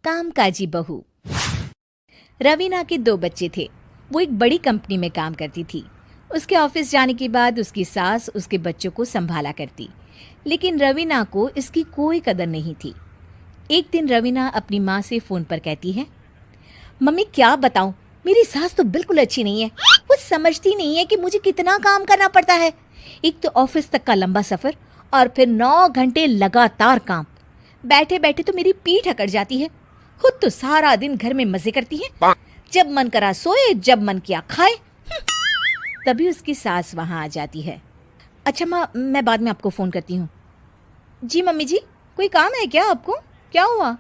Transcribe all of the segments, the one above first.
कामकाजी बहू। रवीना के 2 बच्चे थे। वो एक बड़ी कंपनी में काम करती थी। उसके ऑफिस जाने के बाद उसकी सास उसके बच्चों को संभाला करती, लेकिन रवीना को इसकी कोई कदर नहीं थी। एक दिन रवीना अपनी माँ से फ़ोन पर कहती है, मम्मी क्या बताऊं, मेरी सास तो बिल्कुल अच्छी नहीं है। वो समझती नहीं है कि मुझे कितना काम करना पड़ता है। एक तो ऑफिस तक का लंबा सफ़र और फिर 9 घंटे लगातार काम। बैठे बैठे तो मेरी पीठ अकड़ जाती है। खुद तो सारा दिन घर में मजे करती है, जब मन करा सोए, जब मन किया खाए। तभी उसकी सास वहां आ जाती है। अच्छा माँ, मैं बाद में आपको फ़ोन करती हूँ। जी मम्मी जी, कोई काम है क्या आपको? क्या हुआ?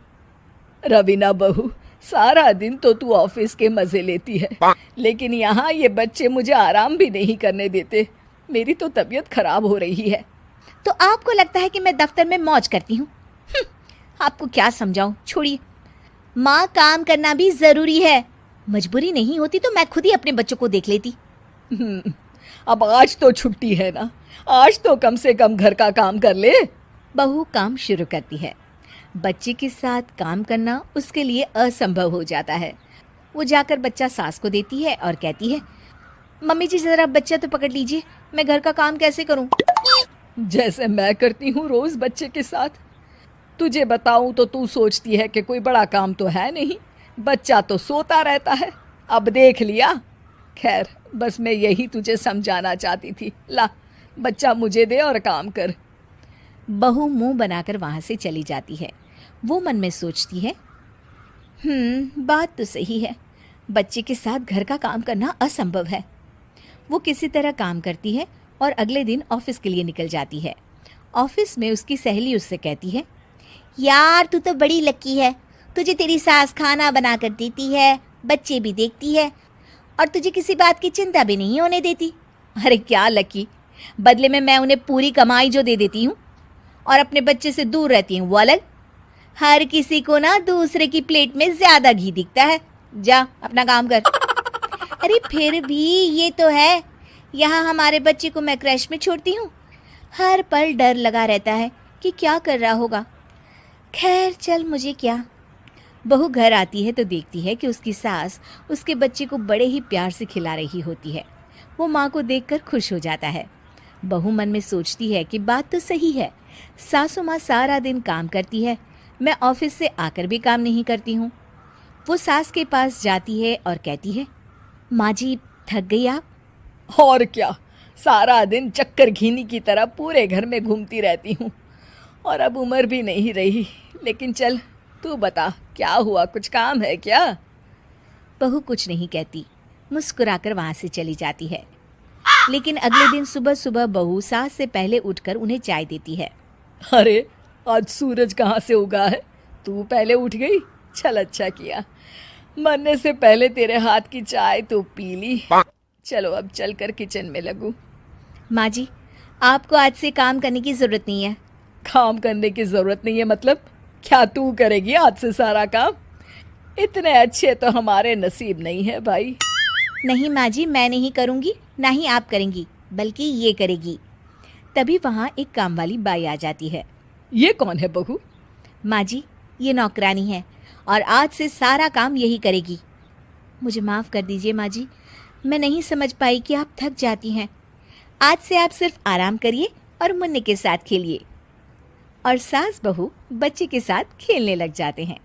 रवीना बहू, सारा दिन तो तू ऑफिस के मजे लेती है, लेकिन यहाँ ये बच्चे मुझे आराम भी नहीं करने देते। मेरी तो तबीयत खराब हो रही है। तो आपको लगता है कि मैं दफ्तर में मौज करती हूँ? आपको क्या समझाऊं, छोड़िए। माँ, काम करना भी ज़रूरी है। मजबूरी नहीं होती तो मैं खुद ही अपने बच्चों को देख लेती। अब आज तो छुट्टी है ना, आज तो कम से कम घर का काम कर ले। बहू काम शुरू करती है। बच्चे के साथ काम करना उसके लिए असंभव हो जाता है। वो जाकर बच्चा सास को देती है और कहती है, मम्मी जी ज़रा बच्चा तो पकड़ लीजिए, मैं घर का काम कैसे करूं? जैसे मैं करती हूँ रोज बच्चे के साथ। तुझे बताऊं तो तू सोचती है कि कोई बड़ा काम तो है नहीं, बच्चा तो सोता रहता है। अब देख लिया। खैर, बस मैं यही तुझे समझाना चाहती थी। ला, बच्चा मुझे दे और काम कर। बहू मुंह बनाकर वहां से चली जाती है। वो मन में सोचती है, बात तो सही है, बच्चे के साथ घर का काम करना असंभव है। वो किसी तरह काम करती है और अगले दिन ऑफिस के लिए निकल जाती है। ऑफिस में उसकी सहेली उससे कहती है, यार तू तो बड़ी लकी है, तुझे तेरी सास खाना बना कर देती है, बच्चे भी देखती है और तुझे किसी बात की चिंता भी नहीं होने देती। अरे क्या लकी, बदले में मैं उन्हें पूरी कमाई जो दे देती हूँ और अपने बच्चे से दूर रहती हूँ वो अलग। हर किसी को ना दूसरे की प्लेट में ज्यादा घी दिखता है। जा अपना काम कर। अरे फिर भी ये तो है, यहाँ हमारे बच्चे को मैं क्रैश में छोड़ती हूँ, हर पल डर लगा रहता है कि क्या कर रहा होगा। खैर चल, मुझे क्या। बहू घर आती है तो देखती है कि उसकी सास उसके बच्चे को बड़े ही प्यार से खिला रही होती है। वो माँ को देखकर खुश हो जाता है। बहू मन में सोचती है कि बात तो सही है, सासू माँ सारा दिन काम करती है, मैं ऑफिस से आकर भी काम नहीं करती हूँ। वो सास के पास जाती है और कहती है, माँ जी थक गई आप? और क्या, सारा दिन चक्कर घीनी की तरह पूरे घर में घूमती रहती हूँ और अब उम्र भी नहीं रही। लेकिन चल तू बता, क्या हुआ, कुछ काम है क्या? बहू कुछ नहीं कहती, मुस्कुराकर वहाँ से चली जाती है। लेकिन अगले दिन सुबह सुबह बहू सास से पहले उठकर उन्हें चाय देती है। अरे आज सूरज कहाँ से उगा है, तू पहले उठ गई। चल अच्छा किया, मरने से पहले तेरे हाथ की चाय तो पी ली। चलो अब चलकर किचन में लगूं। माँ जी, आपको आज से काम करने की ज़रूरत नहीं है। काम करने की ज़रूरत नहीं है मतलब? क्या तू करेगी आज से सारा काम? इतने अच्छे तो हमारे नसीब नहीं है भाई। नहीं माँ जी, मैं नहीं करूँगी, ना ही आप करेंगी, बल्कि ये करेगी। तभी वहाँ एक काम वाली बाई आ जाती है। ये कौन है बहू? माँ जी, ये नौकरानी है और आज से सारा काम यही करेगी। मुझे माफ़ कर दीजिए माँ जी, मैं नहीं समझ पाई कि आप थक जाती हैं। आज से आप सिर्फ आराम करिए और मुन्ने के साथ खेलिए। और सास बहू बच्चे के साथ खेलने लग जाते हैं।